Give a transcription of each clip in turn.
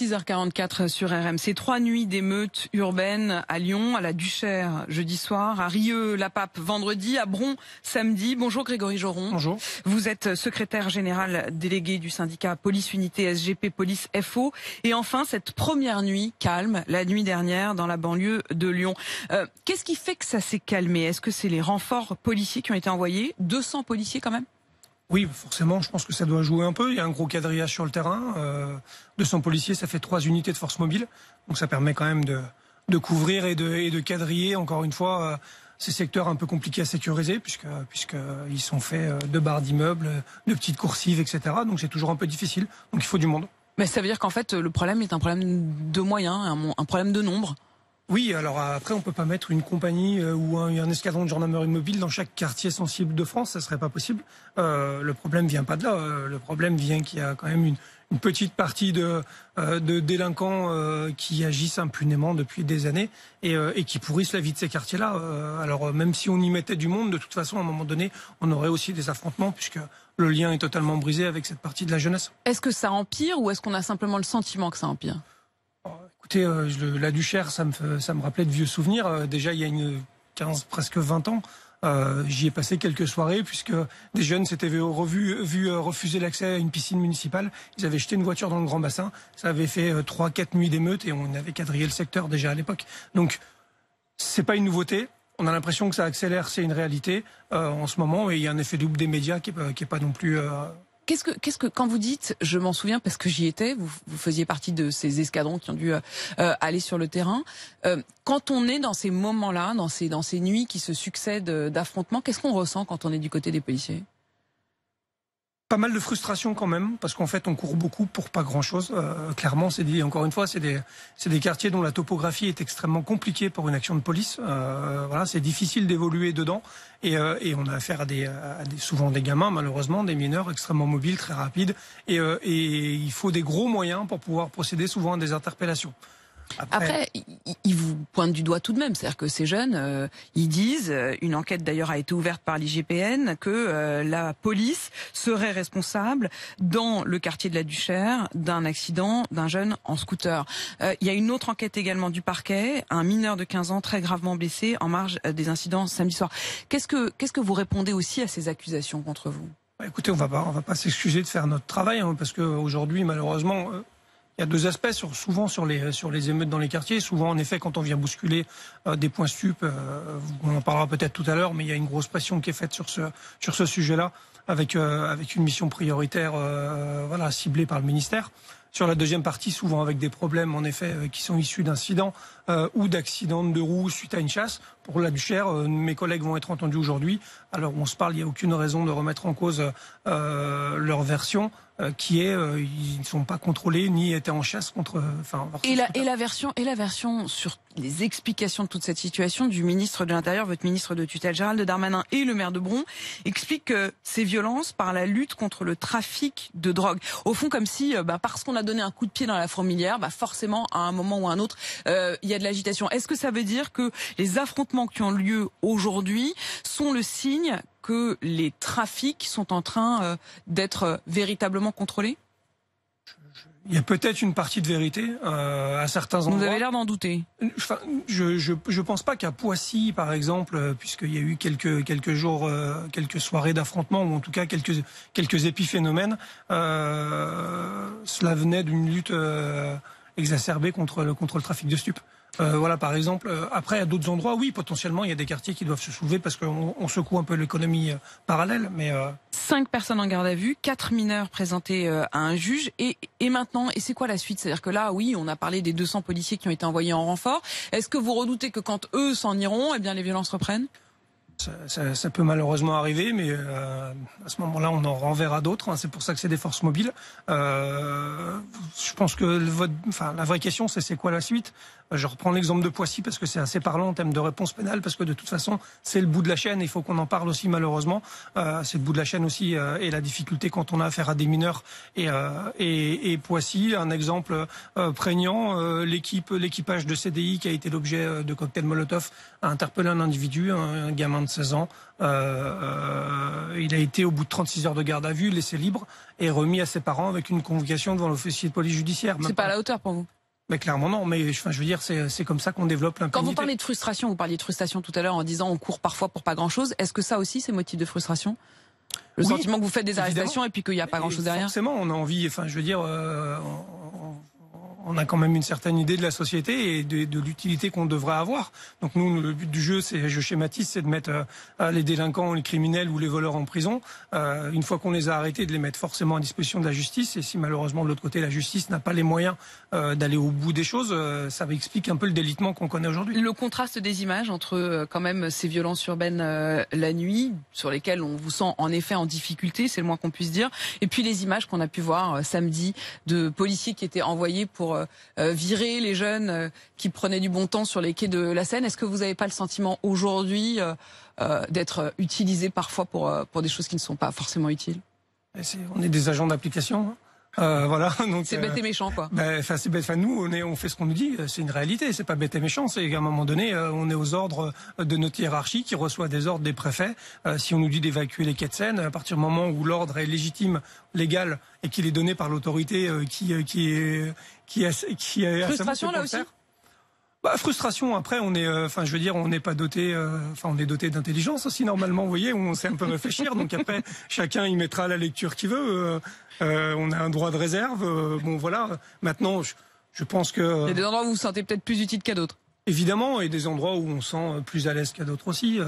6h44 sur RMC. 3 nuits d'émeutes urbaines à Lyon, à la Duchère jeudi soir, à Rieux-la-Pape vendredi, à Bron samedi. Bonjour Grégory Joron. Bonjour. Vous êtes secrétaire général délégué du syndicat Police Unité SGP Police FO. Et enfin, cette première nuit calme, la nuit dernière, dans la banlieue de Lyon. Qu'est-ce qui fait que ça s'est calmé? Est-ce que c'est les renforts policiers qui ont été envoyés? 200 policiers quand même? Oui, forcément, je pense que ça doit jouer un peu. Il y a un gros quadrillage sur le terrain. 200 policiers, ça fait 3 unités de force mobile. Donc ça permet quand même de couvrir et de quadriller, encore une fois, ces secteurs un peu compliqués à sécuriser, puisqu'ils sont faits de barres d'immeubles, de petites coursives, etc. Donc c'est toujours un peu difficile. Donc il faut du monde. Mais ça veut dire qu'en fait, le problème est un problème de moyens, un problème de nombre. Oui, alors après, on peut pas mettre une compagnie ou un escadron de gendarmerie mobile dans chaque quartier sensible de France, ça serait pas possible. Le problème vient pas de là. Le problème vient qu'il y a quand même une petite partie de délinquants qui agissent impunément depuis des années et qui pourrissent la vie de ces quartiers-là. Alors même si on y mettait du monde, de toute façon, à un moment donné, on aurait aussi des affrontements puisque le lien est totalement brisé avec cette partie de la jeunesse. Est-ce que ça empire ou est-ce qu'on a simplement le sentiment que ça empire ? Écoutez, la Duchère, ça me rappelait de vieux souvenirs. Déjà, il y a presque 20 ans, j'y ai passé quelques soirées puisque des jeunes s'étaient vu refuser l'accès à une piscine municipale. Ils avaient jeté une voiture dans le Grand Bassin. Ça avait fait 3-4 nuits d'émeutes et on avait quadrillé le secteur déjà à l'époque. Donc, c'est pas une nouveauté. On a l'impression que ça accélère, c'est une réalité en ce moment. Et il y a un effet double des médias qui est pas non plus... Qu'est-ce que quand vous dites, je m'en souviens parce que j'y étais, vous faisiez partie de ces escadrons qui ont dû aller sur le terrain. Quand on est dans ces moments-là, dans ces nuits qui se succèdent d'affrontements, qu'est-ce qu'on ressent quand on est du côté des policiers ? Pas mal de frustration quand même, parce qu'en fait on court beaucoup pour pas grand-chose. Clairement, encore une fois, c'est des quartiers dont la topographie est extrêmement compliquée pour une action de police. Voilà, c'est difficile d'évoluer dedans, et on a affaire à souvent des gamins, malheureusement, des mineurs extrêmement mobiles, très rapides, et il faut des gros moyens pour pouvoir procéder souvent à des interpellations. Après, ils vous pointent du doigt tout de même, c'est-à-dire que ces jeunes, ils disent, une enquête d'ailleurs a été ouverte par l'IGPN, que la police serait responsable dans le quartier de la Duchère d'un accident d'un jeune en scooter. Il y a une autre enquête également du parquet, un mineur de 15 ans très gravement blessé en marge des incidents samedi soir. Qu'est-ce que vous répondez aussi à ces accusations contre vous ? Écoutez, on va pas s'excuser de faire notre travail, hein, parce qu'aujourd'hui, malheureusement... Il y a deux aspects, souvent sur les émeutes dans les quartiers. Souvent, en effet, quand on vient bousculer des points stup, on en parlera peut-être tout à l'heure, mais il y a une grosse pression qui est faite sur ce sujet-là, avec une mission prioritaire ciblée par le ministère. Sur la deuxième partie, souvent avec des problèmes, en effet, qui sont issus d'incidents ou d'accidents de roues suite à une chasse. Pour la Duchère, mes collègues vont être entendus aujourd'hui. Alors, on se parle, il n'y a aucune raison de remettre en cause leur version, qui est ils ne sont pas contrôlés ni étaient en chasse contre. Et la version sur les explications de toute cette situation du ministre de l'Intérieur, votre ministre de tutelle Gérald Darmanin et le maire de Bron expliquent que ces violences par la lutte contre le trafic de drogue. Au fond, comme si parce qu'on a donné un coup de pied dans la fourmilière, forcément à un moment ou à un autre, il y a de l'agitation. Est-ce que ça veut dire que les affrontements qui ont lieu aujourd'hui sont le signe que les trafics sont en train d'être véritablement contrôlés ? Il y a peut-être une partie de vérité à certains endroits. Vous avez l'air d'en douter. Je pense pas qu'à Poissy, par exemple, puisqu'il y a eu quelques jours, quelques soirées d'affrontements, ou en tout cas quelques épiphénomènes, cela venait d'une lutte exacerbée contre le trafic de stupes. Voilà, par exemple. Après, à d'autres endroits, oui, potentiellement, il y a des quartiers qui doivent se soulever parce qu'on secoue un peu l'économie parallèle. Mais 5 personnes en garde à vue, 4 mineurs présentés à un juge. Et maintenant, et c'est quoi la suite ? C'est-à-dire que là, oui, on a parlé des 200 policiers qui ont été envoyés en renfort. Est-ce que vous redoutez que quand eux s'en iront, eh bien, les violences reprennent ? Ça peut malheureusement arriver, mais à ce moment-là, on en renverra d'autres. Hein. C'est pour ça que c'est des forces mobiles. Je pense que la vraie question, c'est quoi la suite ? Je reprends l'exemple de Poissy parce que c'est assez parlant en termes de réponse pénale, parce que de toute façon, c'est le bout de la chaîne. Il faut qu'on en parle aussi, malheureusement. C'est le bout de la chaîne aussi, et la difficulté quand on a affaire à des mineurs. Et Poissy, un exemple prégnant, l'équipage de CDI qui a été l'objet de cocktails Molotov a interpellé un individu, un gamin de 76 ans. Il a été, au bout de 36 heures de garde à vue, laissé libre et remis à ses parents avec une convocation devant l'officier de police judiciaire. C'est pas à la hauteur pour vous? Mais clairement non, mais enfin, je veux dire, c'est comme ça qu'on développe l'impunité. Quand vous parlez de frustration, vous parliez de frustration tout à l'heure en disant on court parfois pour pas grand-chose. Est-ce que ça aussi, c'est motif de frustration? Le sentiment que vous faites des arrestations et puis qu'il n'y a pas grand-chose derrière? Forcément, on a envie, enfin, je veux dire, on a quand même une certaine idée de la société et de l'utilité qu'on devrait avoir. Donc nous, le but du jeu, je schématise, c'est de mettre les délinquants, les criminels ou les voleurs en prison. Une fois qu'on les a arrêtés, de les mettre forcément à disposition de la justice. Et si malheureusement de l'autre côté, la justice n'a pas les moyens d'aller au bout des choses, ça explique un peu le délitement qu'on connaît aujourd'hui. Le contraste des images entre quand même ces violences urbaines la nuit, sur lesquelles on vous sent en effet en difficulté, c'est le moins qu'on puisse dire, et puis les images qu'on a pu voir samedi de policiers qui étaient envoyés pour virer les jeunes qui prenaient du bon temps sur les quais de la Seine. Est-ce que vous n'avez pas le sentiment aujourd'hui d'être utilisé parfois pour des choses qui ne sont pas forcément utiles? On est des agents d'application. Voilà, donc c'est bête et méchant, quoi. C'est bête. Nous, on fait ce qu'on nous dit. C'est une réalité. C'est pas bête et méchant. C'est qu'à un moment donné, on est aux ordres de notre hiérarchie qui reçoit des ordres des préfets. Si on nous dit d'évacuer les quais de Seine, à partir du moment où l'ordre est légitime, légal et qu'il est donné par l'autorité qui est frustration là aussi. Frustration. Après, on est, je veux dire, on n'est pas doté, on est doté d'intelligence aussi normalement. Vous voyez, on sait un peu réfléchir. Donc après, chacun y mettra la lecture qu'il veut. On a un droit de réserve. Bon, voilà. Maintenant, je pense que. Il y a des endroits où vous vous sentez peut-être plus utile qu'à d'autres. Évidemment, et des endroits où on sent plus à l'aise qu'à d'autres aussi.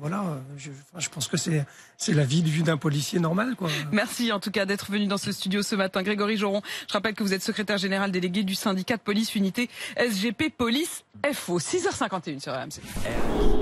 Voilà, je pense que c'est la vie d'un policier normal, quoi. Merci en tout cas d'être venu dans ce studio ce matin, Grégory Joron. Je rappelle que vous êtes secrétaire général délégué du syndicat de police unité SGP Police FO. 6h51 sur RMC.